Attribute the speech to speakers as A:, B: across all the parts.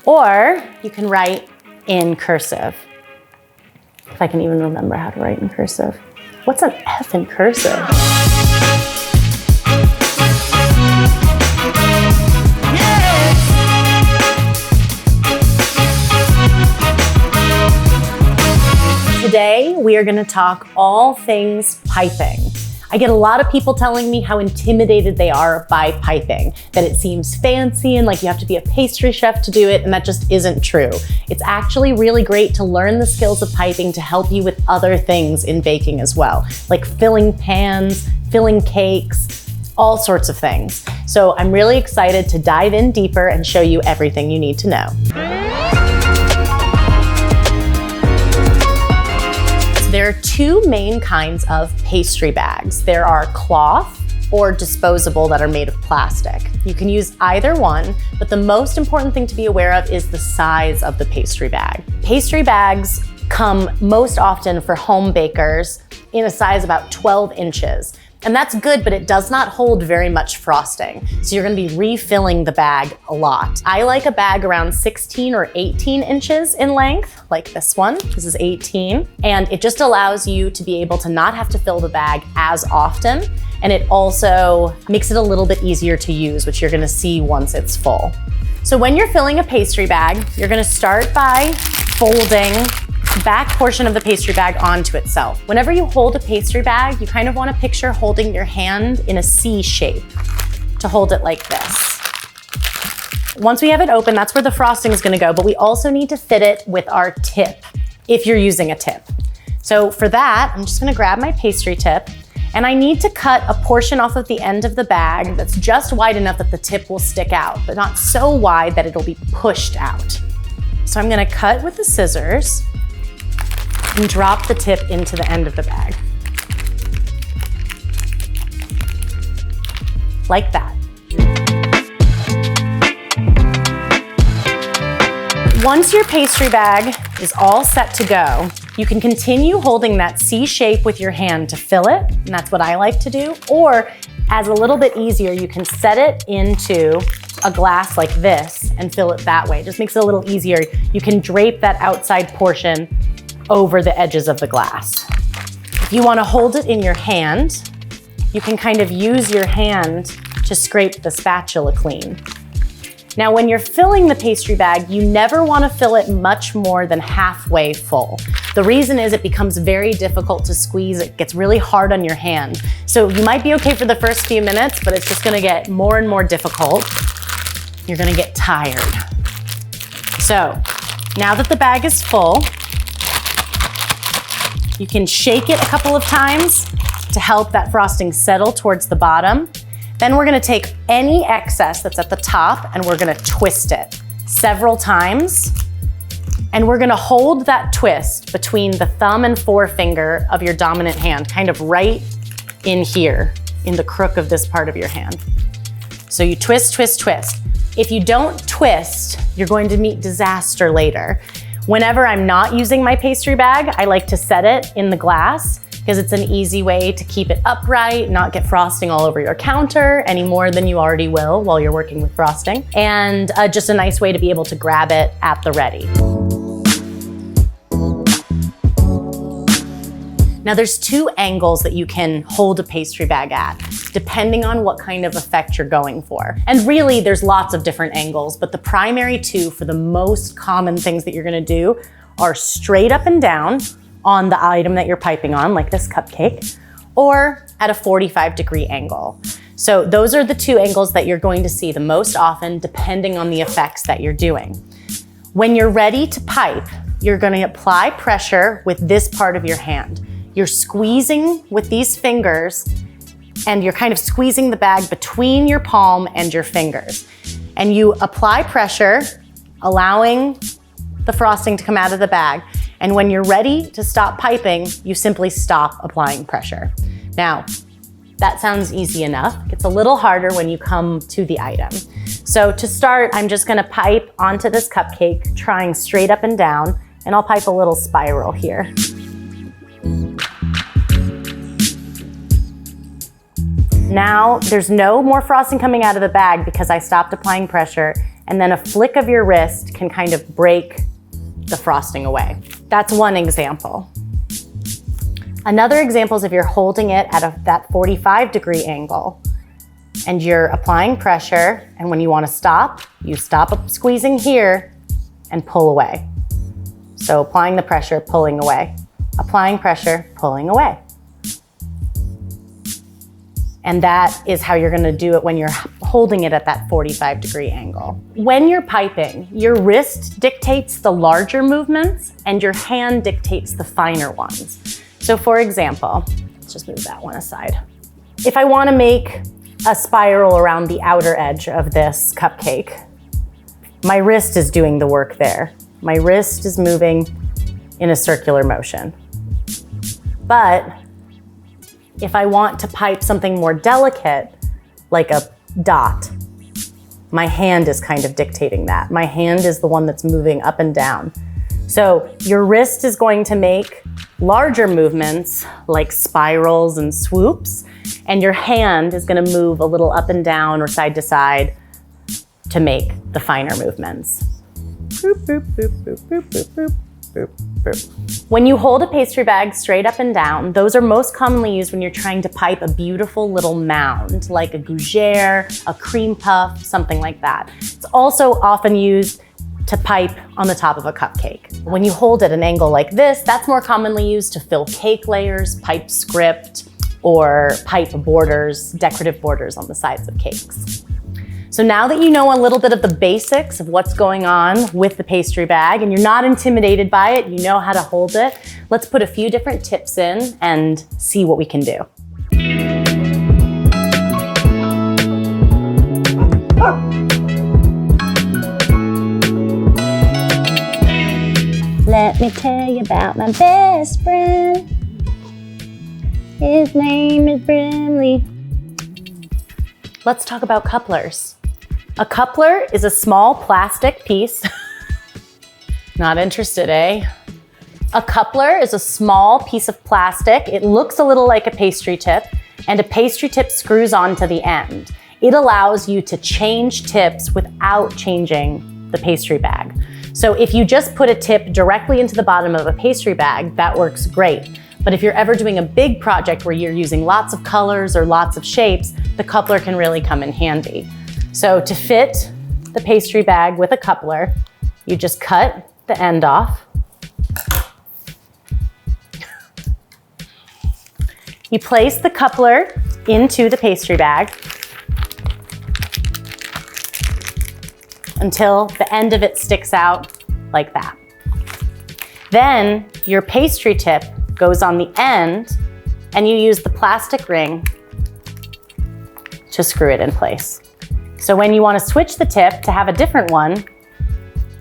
A: Or you can write in cursive. If I can even remember how to write in cursive. What's an F in cursive? Today, we are going to talk all things piping. I get a lot of people telling me how intimidated they are by piping, that it seems fancy and like you have to be a pastry chef to do it, and that just isn't true. It's actually really great to learn the skills of piping to help you with other things in baking as well, like filling pans, filling cakes, all sorts of things. So I'm really excited to dive in deeper and show you everything you need to know. There are two main kinds of pastry bags. There are cloth or disposable that are made of plastic. You can use either one, but the most important thing to be aware of is the size of the pastry bag. Pastry bags come most often for home bakers in a size about 12 inches. And that's good, but it does not hold very much frosting. So you're gonna be refilling the bag a lot. I like a bag around 16 or 18 inches in length, like this one. This is 18. And it just allows you to be able to not have to fill the bag as often. And it also makes it a little bit easier to use, which you're gonna see once it's full. So when you're filling a pastry bag, you're gonna start by folding the back portion of the pastry bag onto itself. Whenever you hold a pastry bag, you kind of want to picture holding your hand in a C shape to hold it like this. Once we have it open, that's where the frosting is going to go, but we also need to fit it with our tip if you're using a tip. So for that, I'm just going to grab my pastry tip, and I need to cut a portion off of the end of the bag that's just wide enough that the tip will stick out, but not so wide that it'll be pushed out. So I'm going to cut with the scissors and drop the tip into the end of the bag. Like that. Once your pastry bag is all set to go, you can continue holding that C shape with your hand to fill it, and that's what I like to do. Or, as a little bit easier, you can set it into a glass like this and fill it that way. It just makes it a little easier. You can drape that outside portion over the edges of the glass. If you want to hold it in your hand, you can kind of use your hand to scrape the spatula clean. Now, when you're filling the pastry bag, you never want to fill it much more than halfway full. The reason is it becomes very difficult to squeeze. It gets really hard on your hand. So you might be okay for the first few minutes, but it's just going to get more and more difficult. You're going to get tired. So now that the bag is full, you can shake it a couple of times to help that frosting settle towards the bottom. Then we're gonna take any excess that's at the top and we're gonna twist it several times. And we're gonna hold that twist between the thumb and forefinger of your dominant hand, kind of right in here, in the crook of this part of your hand. So you twist, twist, twist. If you don't twist, you're going to meet disaster later. Whenever I'm not using my pastry bag, I like to set it in the glass because it's an easy way to keep it upright, not get frosting all over your counter any more than you already will while you're working with frosting, and just a nice way to be able to grab it at the ready. Now there's two angles that you can hold a pastry bag at, depending on what kind of effect you're going for. And really there's lots of different angles, but the primary two for the most common things that you're gonna do are straight up and down on the item that you're piping on, like this cupcake, or at a 45-degree angle. So those are the two angles that you're going to see the most often, depending on the effects that you're doing. When you're ready to pipe, you're gonna apply pressure with this part of your hand. You're squeezing with these fingers and you're kind of squeezing the bag between your palm and your fingers. And you apply pressure, allowing the frosting to come out of the bag. And when you're ready to stop piping, you simply stop applying pressure. Now, that sounds easy enough. It's a little harder when you come to the item. So to start, I'm just gonna pipe onto this cupcake, trying straight up and down, and I'll pipe a little spiral here. Now, there's no more frosting coming out of the bag because I stopped applying pressure, and then a flick of your wrist can kind of break the frosting away. That's one example. Another example is if you're holding it at that 45-degree angle and you're applying pressure, and when you want to stop, you stop squeezing here and pull away. So applying the pressure, pulling away. Applying pressure, pulling away. And that is how you're gonna do it when you're holding it at that 45-degree angle. When you're piping, your wrist dictates the larger movements and your hand dictates the finer ones. So for example, let's just move that one aside. If I wanna make a spiral around the outer edge of this cupcake, my wrist is doing the work there. My wrist is moving in a circular motion. But if I want to pipe something more delicate, like a dot, my hand is kind of dictating that. My hand is the one that's moving up and down. So your wrist is going to make larger movements like spirals and swoops, and your hand is going to move a little up and down or side to side to make the finer movements. Boop, boop, boop, boop, boop, boop, boop. Boop, boop. When you hold a pastry bag straight up and down, those are most commonly used when you're trying to pipe a beautiful little mound, like a gougere, a cream puff, something like that. It's also often used to pipe on the top of a cupcake. When you hold at an angle like this, that's more commonly used to fill cake layers, pipe script, or pipe borders, decorative borders on the sides of cakes. So now that you know a little bit of the basics of what's going on with the pastry bag and you're not intimidated by it, you know how to hold it, let's put a few different tips in and see what we can do. Let me tell you about my best friend. His name is Brimely. Let's talk about couplers. A coupler is a small plastic piece. Not interested, eh? A coupler is a small piece of plastic. It looks a little like a pastry tip, and a pastry tip screws onto the end. It allows you to change tips without changing the pastry bag. So if you just put a tip directly into the bottom of a pastry bag, that works great. But if you're ever doing a big project where you're using lots of colors or lots of shapes, the coupler can really come in handy. So to fit the pastry bag with a coupler, you just cut the end off. You place the coupler into the pastry bag until the end of it sticks out like that. Then your pastry tip goes on the end and you use the plastic ring to screw it in place. So when you want to switch the tip to have a different one,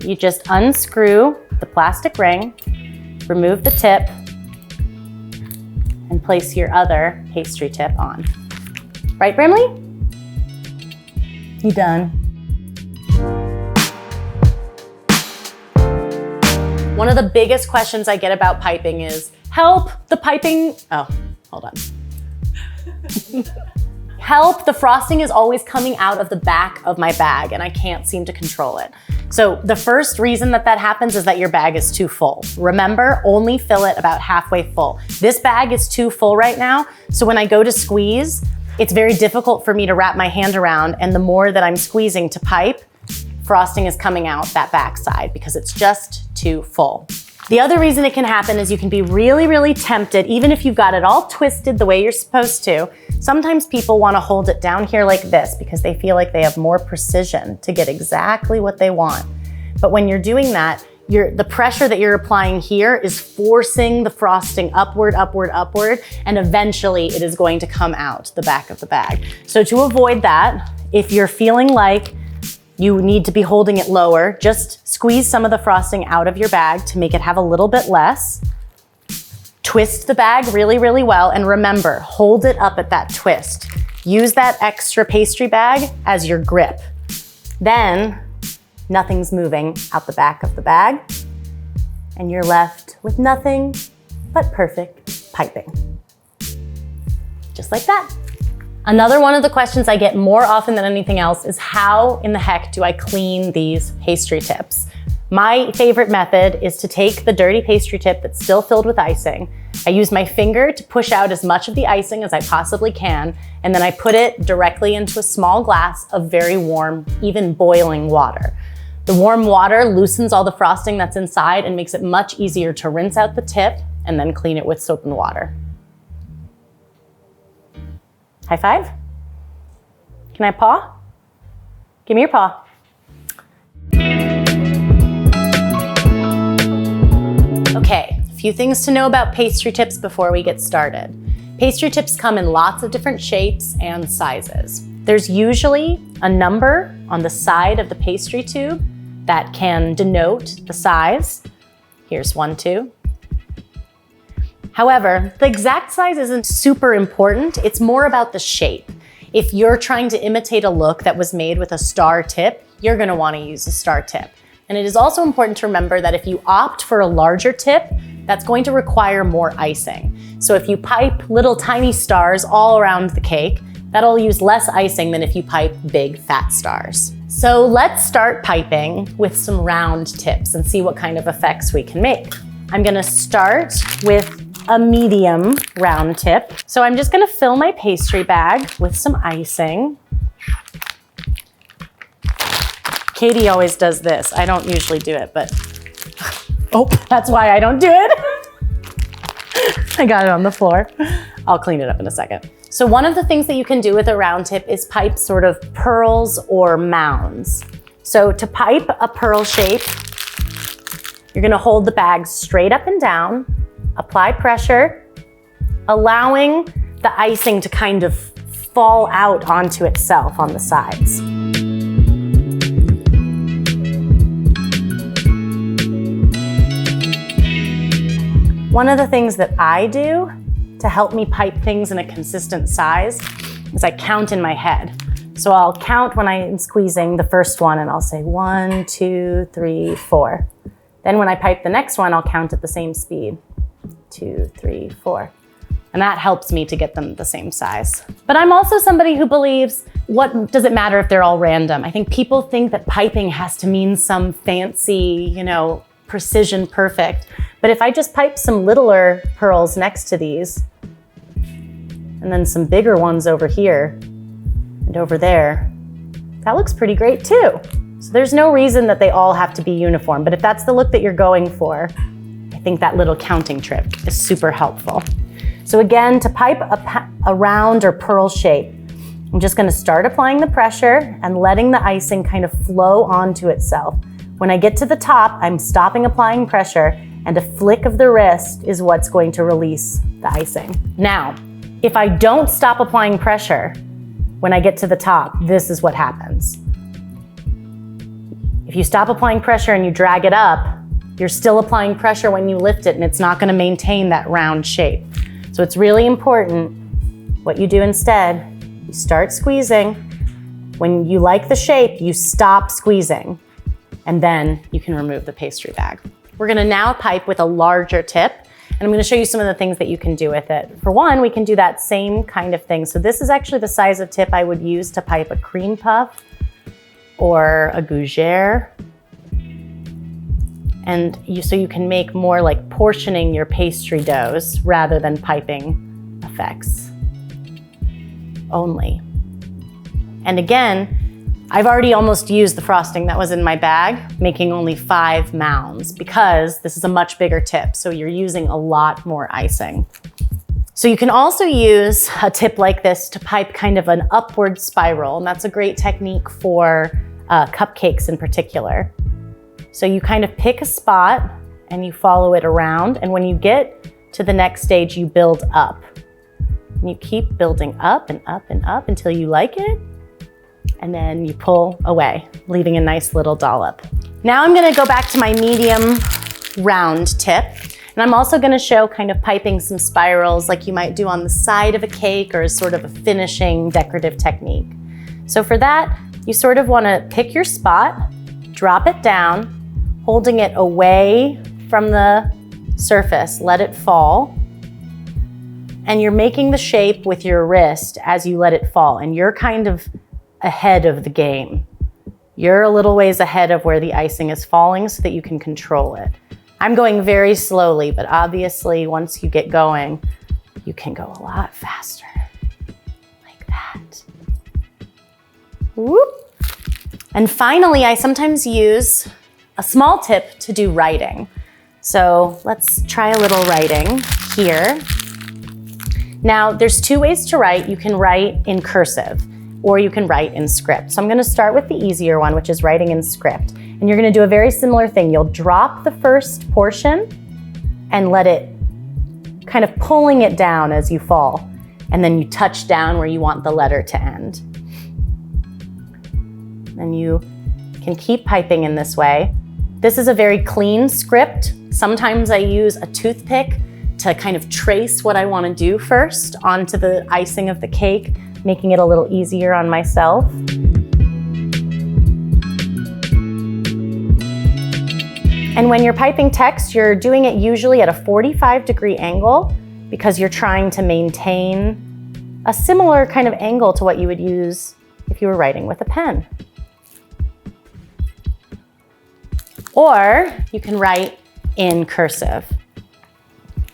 A: you just unscrew the plastic ring, remove the tip, and place your other pastry tip on. Right, Brimely? You done? One of the biggest questions I get about piping is, help, the piping, oh, hold on. Help, the frosting is always coming out of the back of my bag and I can't seem to control it. So the first reason that happens is that your bag is too full. Remember, only fill it about halfway full. This bag is too full right now, so when I go to squeeze, it's very difficult for me to wrap my hand around, and the more that I'm squeezing to pipe, frosting is coming out that back side because it's just too full. The other reason it can happen is you can be really, really tempted, even if you've got it all twisted the way you're supposed to. Sometimes people want to hold it down here like this because they feel like they have more precision to get exactly what they want. But when you're doing that, the pressure that you're applying here is forcing the frosting upward, upward, upward, and eventually it is going to come out the back of the bag. So to avoid that, if you're feeling like you need to be holding it lower, just squeeze some of the frosting out of your bag to make it have a little bit less. Twist the bag really, really well, and remember, hold it up at that twist. Use that extra pastry bag as your grip. Then, nothing's moving out the back of the bag, and you're left with nothing but perfect piping. Just like that. Another one of the questions I get more often than anything else is how in the heck do I clean these pastry tips? My favorite method is to take the dirty pastry tip that's still filled with icing. I use my finger to push out as much of the icing as I possibly can, and then I put it directly into a small glass of very warm, even boiling water. The warm water loosens all the frosting that's inside and makes it much easier to rinse out the tip and then clean it with soap and water. High five? Can I paw? Give me your paw. Okay, a few things to know about pastry tips before we get started. Pastry tips come in lots of different shapes and sizes. There's usually a number on the side of the pastry tube that can denote the size. Here's 1, 2. However, the exact size isn't super important. It's more about the shape. If you're trying to imitate a look that was made with a star tip, you're gonna wanna use a star tip. And it is also important to remember that if you opt for a larger tip, that's going to require more icing. So if you pipe little tiny stars all around the cake, that'll use less icing than if you pipe big fat stars. So let's start piping with some round tips and see what kind of effects we can make. I'm gonna start with a medium round tip. So I'm just gonna fill my pastry bag with some icing. Katie always does this. I don't usually do it, but oh, that's why I don't do it. I got it on the floor. I'll clean it up in a second. So one of the things that you can do with a round tip is pipe sort of pearls or mounds. So to pipe a pearl shape, you're gonna hold the bag straight up and down, apply pressure, allowing the icing to kind of fall out onto itself on the sides. One of the things that I do to help me pipe things in a consistent size is I count in my head. So I'll count when I am squeezing the first one and I'll say 1, 2, 3, 4. Then when I pipe the next one, I'll count at the same speed. 2, 3, 4. And that helps me to get them the same size. But I'm also somebody who believes, what does it matter if they're all random? I think people think that piping has to mean some fancy, precision perfect. But if I just pipe some littler pearls next to these, and then some bigger ones over here and over there, that looks pretty great too. So there's no reason that they all have to be uniform, but if that's the look that you're going for, I think that little counting trick is super helpful. So again, to pipe a round or pearl shape, I'm just gonna start applying the pressure and letting the icing kind of flow onto itself. When I get to the top, I'm stopping applying pressure, and a flick of the wrist is what's going to release the icing. Now, if I don't stop applying pressure, when I get to the top, this is what happens. If you stop applying pressure and you drag it up, you're still applying pressure when you lift it, and it's not gonna maintain that round shape. So it's really important what you do instead. You start squeezing. When you like the shape, you stop squeezing, and then you can remove the pastry bag. We're gonna now pipe with a larger tip, and I'm gonna show you some of the things that you can do with it. For one, we can do that same kind of thing. So this is actually the size of tip I would use to pipe a cream puff or a gougere. And so you can make more like portioning your pastry doughs rather than piping effects only. And again, I've already almost used the frosting that was in my bag, making only 5 mounds because this is a much bigger tip, so you're using a lot more icing. So you can also use a tip like this to pipe kind of an upward spiral, and that's a great technique for cupcakes in particular. So you kind of pick a spot and you follow it around, and when you get to the next stage, you build up. And you keep building up and up and up until you like it, and then you pull away, leaving a nice little dollop. Now I'm gonna go back to my medium round tip, and I'm also gonna show kind of piping some spirals like you might do on the side of a cake or as sort of a finishing decorative technique. So for that, you sort of wanna pick your spot, drop it down, holding it away from the surface, let it fall. And you're making the shape with your wrist as you let it fall, and you're kind of ahead of the game. You're a little ways ahead of where the icing is falling so that you can control it. I'm going very slowly, but obviously once you get going, you can go a lot faster, like that. Whoop. And finally, I sometimes use a small tip to do writing. So let's try a little writing here. Now, there's two ways to write. You can write in cursive, or you can write in script. So I'm gonna start with the easier one, which is writing in script. And you're gonna do a very similar thing. You'll drop the first portion and let it kind of pulling it down as you fall. And then you touch down where you want the letter to end. And you can keep piping in this way. This is a very clean script. Sometimes I use a toothpick to kind of trace what I want to do first onto the icing of the cake, making it a little easier on myself. And when you're piping text, you're doing it usually at a 45-degree angle because you're trying to maintain a similar kind of angle to what you would use if you were writing with a pen. Or you can write in cursive.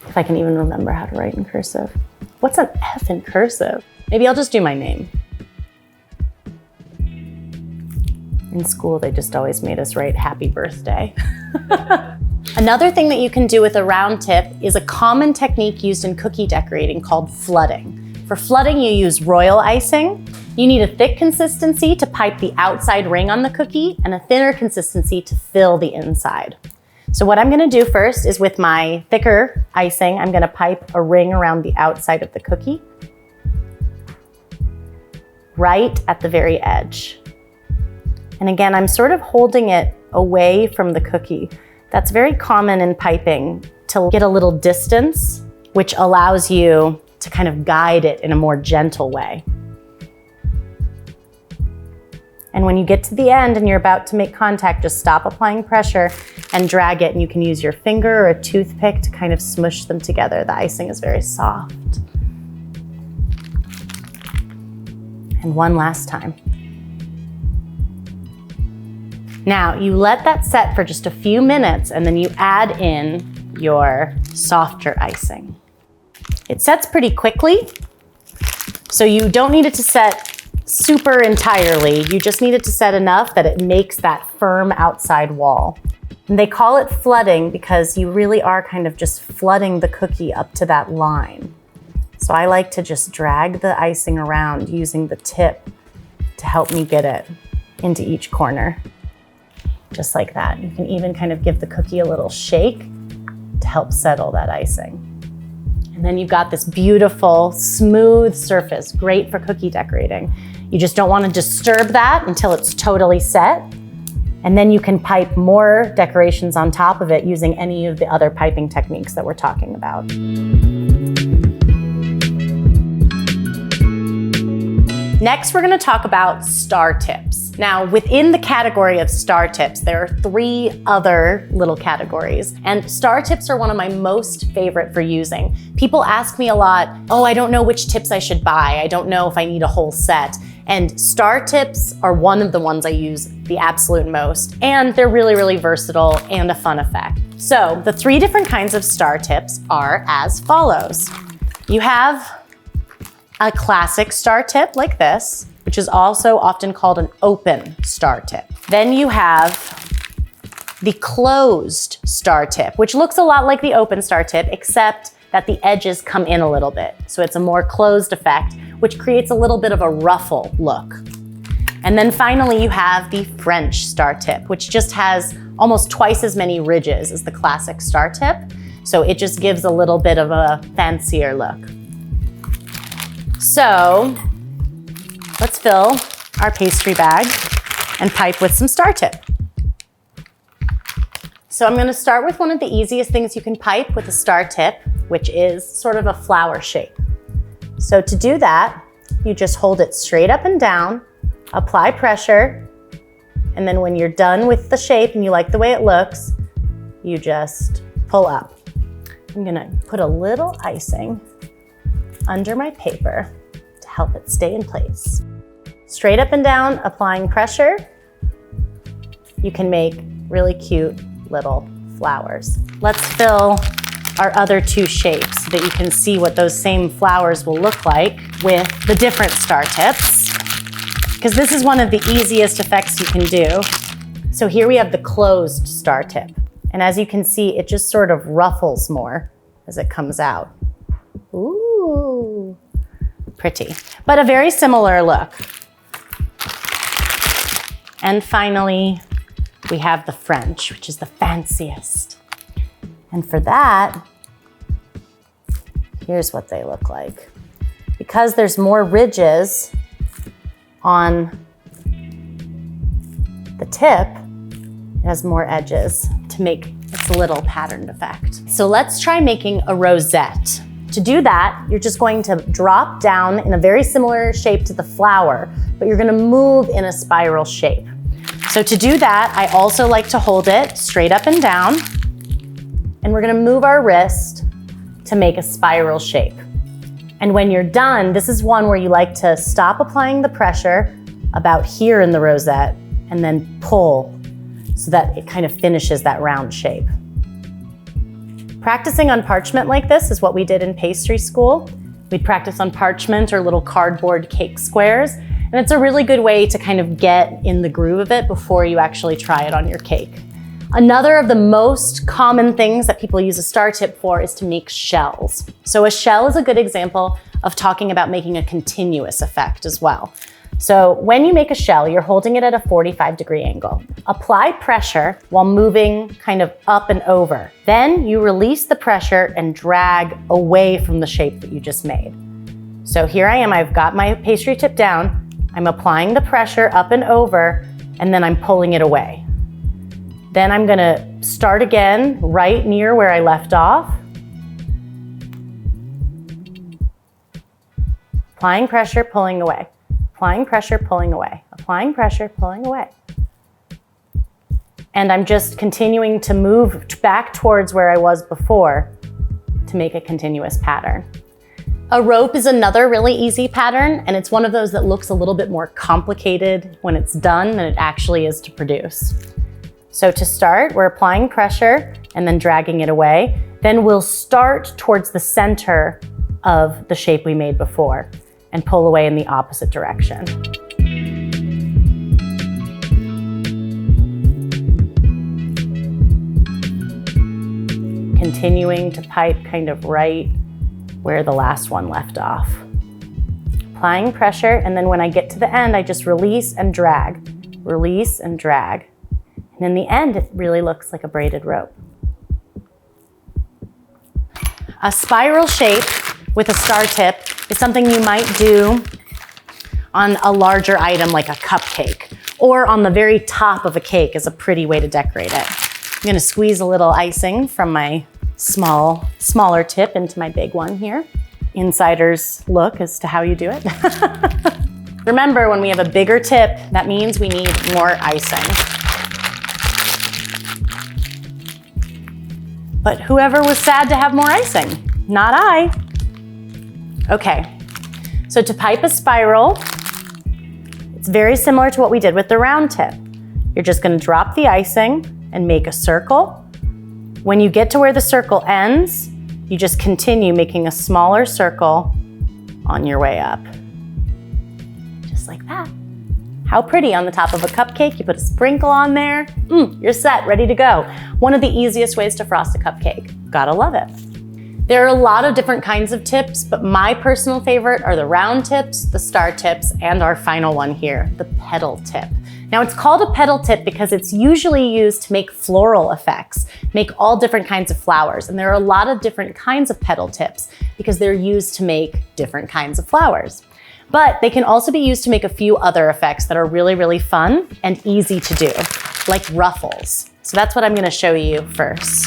A: If I can even remember how to write in cursive. What's an F in cursive? Maybe I'll just do my name. In school, they just always made us write happy birthday. Another thing that you can do with a round tip is a common technique used in cookie decorating called flooding. For flooding, you use royal icing. You need a thick consistency to pipe the outside ring on the cookie and a thinner consistency to fill the inside. So what I'm gonna do first is with my thicker icing, I'm gonna pipe a ring around the outside of the cookie, right at the very edge. And again, I'm sort of holding it away from the cookie. That's very common in piping, to get a little distance, which allows you to kind of guide it in a more gentle way. And when you get to the end and you're about to make contact, just stop applying pressure and drag it, and you can use your finger or a toothpick to kind of smush them together. The icing is very soft. And one last time. Now, you let that set for just a few minutes, and then you add in your softer icing. It sets pretty quickly, so you don't need it to set super entirely. You just need it to set enough that it makes that firm outside wall. And they call it flooding because you really are kind of just flooding the cookie up to that line. So I like to just drag the icing around using the tip to help me get it into each corner. Just like that. You can even kind of give the cookie a little shake to help settle that icing. And then you've got this beautiful, smooth surface, great for cookie decorating. You just don't want to disturb that until it's totally set. And then you can pipe more decorations on top of it using any of the other piping techniques that we're talking about. Next, we're going to talk about star tips. Now, within the category of star tips, there are 3 other little categories, and star tips are one of my most favorite for using. People ask me a lot, oh, I don't know which tips I should buy. I don't know if I need a whole set. And star tips are one of the ones I use the absolute most, and they're really, really versatile and a fun effect. So the 3 different kinds of star tips are as follows. You have a classic star tip like this, which is also often called an open star tip. Then you have the closed star tip, which looks a lot like the open star tip, except that the edges come in a little bit. So it's a more closed effect, which creates a little bit of a ruffle look. And then finally, you have the French star tip, which just has almost twice as many ridges as the classic star tip. So it just gives a little bit of a fancier look. So let's fill our pastry bag and pipe with some star tip. So I'm gonna start with one of the easiest things you can pipe with a star tip, which is sort of a flower shape. So to do that, you just hold it straight up and down, apply pressure, and then when you're done with the shape and you like the way it looks, you just pull up. I'm gonna put a little icing under my paper to help it stay in place. Straight up and down, applying pressure. You can make really cute little flowers. Let's fill our other two shapes so that you can see what those same flowers will look like with the different star tips, because this is one of the easiest effects you can do. So here we have the closed star tip. And as you can see, it just sort of ruffles more as it comes out. Ooh, pretty. But a very similar look. And finally, we have the French, which is the fanciest. And for that, here's what they look like. Because there's more ridges on the tip, it has more edges to make its little patterned effect. So let's try making a rosette. To do that, you're just going to drop down in a very similar shape to the flower, but you're gonna move in a spiral shape. So to do that, I also like to hold it straight up and down, and we're gonna move our wrist to make a spiral shape. And when you're done, this is one where you like to stop applying the pressure about here in the rosette and then pull so that it kind of finishes that round shape. Practicing on parchment like this is what we did in pastry school. We'd practice on parchment or little cardboard cake squares, and it's a really good way to kind of get in the groove of it before you actually try it on your cake. Another of the most common things that people use a star tip for is to make shells. So a shell is a good example of talking about making a continuous effect as well. So when you make a shell, you're holding it at a 45-degree angle. Apply pressure while moving kind of up and over. Then you release the pressure and drag away from the shape that you just made. So here I am, I've got my pastry tip down, I'm applying the pressure up and over, and then I'm pulling it away. Then I'm gonna start again right near where I left off. Applying pressure, pulling away. Applying pressure, pulling away. Applying pressure, pulling away. And I'm just continuing to move back towards where I was before to make a continuous pattern. A rope is another really easy pattern, and it's one of those that looks a little bit more complicated when it's done than it actually is to produce. So to start, we're applying pressure and then dragging it away. Then we'll start towards the center of the shape we made before and pull away in the opposite direction. Continuing to pipe kind of right where the last one left off. Applying pressure, and then when I get to the end, I just release and drag. Release and drag. And in the end, it really looks like a braided rope. A spiral shape with a star tip is something you might do on a larger item like a cupcake, or on the very top of a cake is a pretty way to decorate it. I'm gonna squeeze a little icing from my smaller tip into my big one here. Insider's look as to how you do it. Remember, when we have a bigger tip, that means we need more icing. But whoever was sad to have more icing? Not I. Okay, so to pipe a spiral, it's very similar to what we did with the round tip. You're just gonna drop the icing and make a circle. When you get to where the circle ends, you just continue making a smaller circle on your way up. Just like that. How pretty on the top of a cupcake. You put a sprinkle on there. You're set, ready to go. One of the easiest ways to frost a cupcake. Gotta love it. There are a lot of different kinds of tips, but my personal favorite are the round tips, the star tips, and our final one here, the petal tip. Now it's called a petal tip because it's usually used to make floral effects, make all different kinds of flowers. And there are a lot of different kinds of petal tips because they're used to make different kinds of flowers. But they can also be used to make a few other effects that are really, really fun and easy to do, like ruffles. So that's what I'm gonna show you first.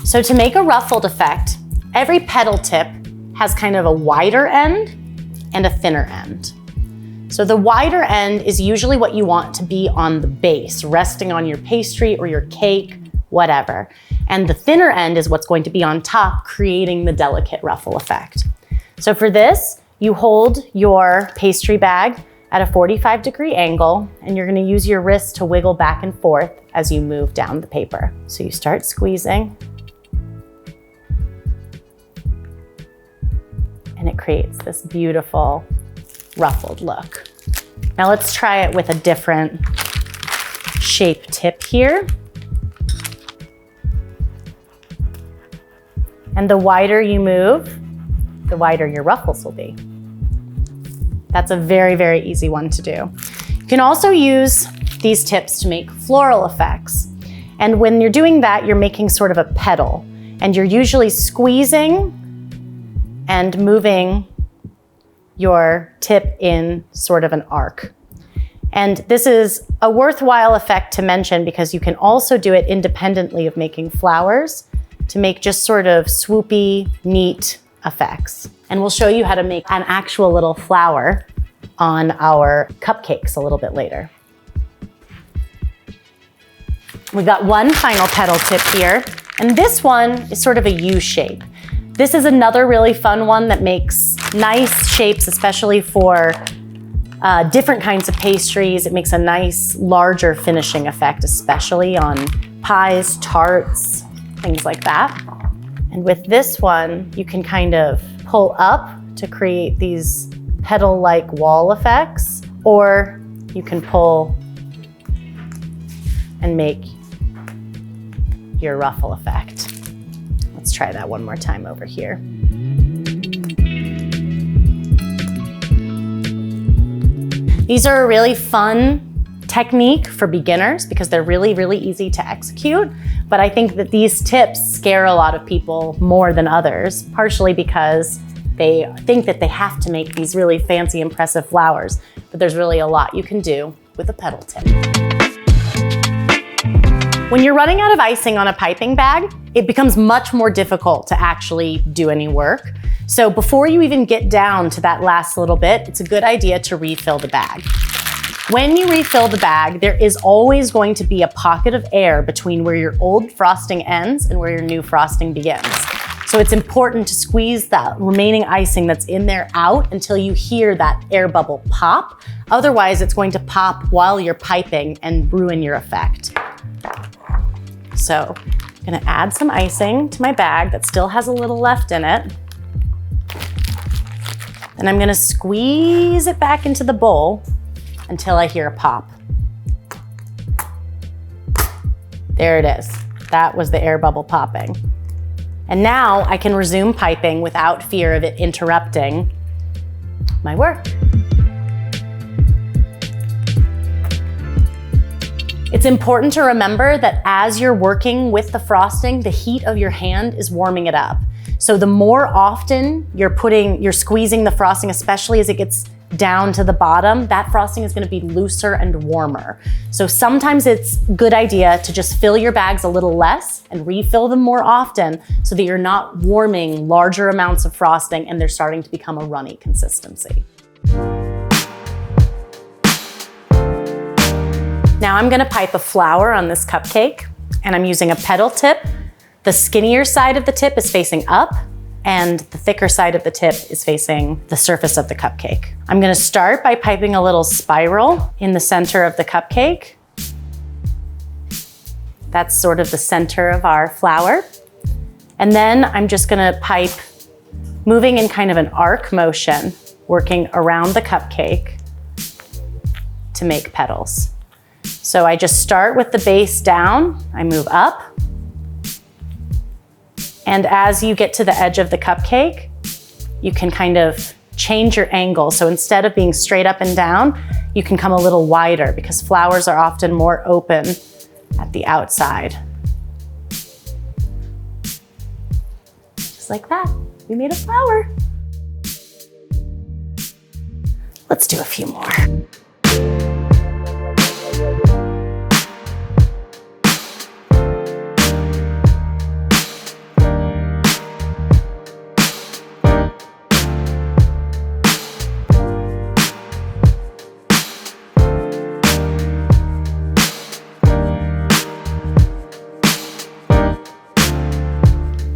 A: So to make a ruffled effect, every petal tip has kind of a wider end and a thinner end. So the wider end is usually what you want to be on the base, resting on your pastry or your cake whatever. And the thinner end is what's going to be on top, creating the delicate ruffle effect. So for this, you hold your pastry bag at a 45-degree angle, and you're gonna use your wrist to wiggle back and forth as you move down the paper. So you start squeezing, and it creates this beautiful ruffled look. Now let's try it with a different shape tip here. And the wider you move, the wider your ruffles will be. That's a very, very easy one to do. You can also use these tips to make floral effects. And when you're doing that, you're making sort of a petal, and you're usually squeezing and moving your tip in sort of an arc. And this is a worthwhile effect to mention because you can also do it independently of making flowers to make just sort of swoopy, neat effects. And we'll show you how to make an actual little flower on our cupcakes a little bit later. We've got one final petal tip here, and this one is sort of a U shape. This is another really fun one that makes nice shapes, especially for different kinds of pastries. It makes a nice, larger finishing effect, especially on pies, tarts, things like that. And with this one, you can kind of pull up to create these petal-like wall effects, or you can pull and make your ruffle effect. Let's try that one more time over here. These are a really fun technique for beginners because they're really, really easy to execute. But I think that these tips scare a lot of people more than others, partially because they think that they have to make these really fancy, impressive flowers. But there's really a lot you can do with a petal tip. When you're running out of icing on a piping bag, it becomes much more difficult to actually do any work. So before you even get down to that last little bit, it's a good idea to refill the bag. When you refill the bag, there is always going to be a pocket of air between where your old frosting ends and where your new frosting begins. So it's important to squeeze that remaining icing that's in there out until you hear that air bubble pop. Otherwise, it's going to pop while you're piping and ruin your effect. So I'm gonna add some icing to my bag that still has a little left in it. And I'm gonna squeeze it back into the bowl until I hear a pop. There it is. That was the air bubble popping. And now I can resume piping without fear of it interrupting my work. It's important to remember that as you're working with the frosting, the heat of your hand is warming it up. So the more often you're squeezing the frosting, especially as it gets down to the bottom, that frosting is gonna be looser and warmer. So sometimes it's a good idea to just fill your bags a little less and refill them more often so that you're not warming larger amounts of frosting and they're starting to become a runny consistency. Now I'm gonna pipe a flower on this cupcake, and I'm using a petal tip. The skinnier side of the tip is facing up, and the thicker side of the tip is facing the surface of the cupcake. I'm gonna start by piping a little spiral in the center of the cupcake. That's sort of the center of our flower. And then I'm just gonna pipe, moving in kind of an arc motion, working around the cupcake to make petals. So I just start with the base down, I move up, and as you get to the edge of the cupcake, you can kind of change your angle. So instead of being straight up and down, you can come a little wider because flowers are often more open at the outside. Just like that, we made a flower. Let's do a few more.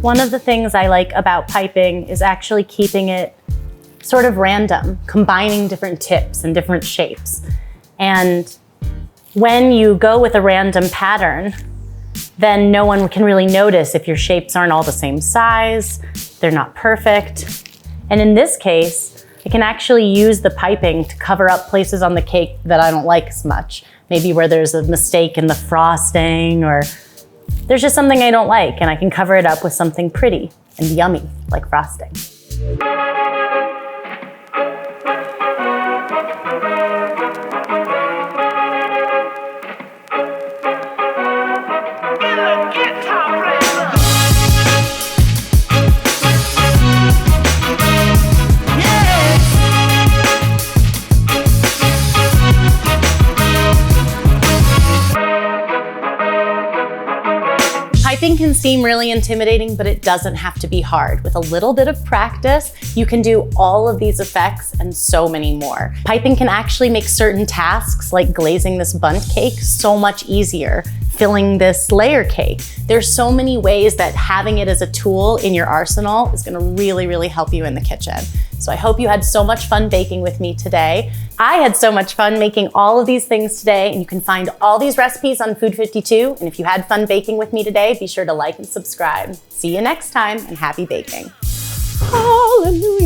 A: One of the things I like about piping is actually keeping it sort of random, combining different tips and different shapes. And when you go with a random pattern, then no one can really notice if your shapes aren't all the same size, they're not perfect. And in this case, I can actually use the piping to cover up places on the cake that I don't like as much. Maybe where there's a mistake in the frosting, or there's just something I don't like, and I can cover it up with something pretty and yummy, like frosting. Piping can seem really intimidating, but it doesn't have to be hard. With a little bit of practice, you can do all of these effects and so many more. Piping can actually make certain tasks, like glazing this bundt cake, so much easier. Filling this layer cake. There's so many ways that having it as a tool in your arsenal is gonna really, really help you in the kitchen. So I hope you had so much fun baking with me today. I had so much fun making all of these things today, and you can find all these recipes on Food 52. And if you had fun baking with me today, be sure to like and subscribe. See you next time, and happy baking. Hallelujah.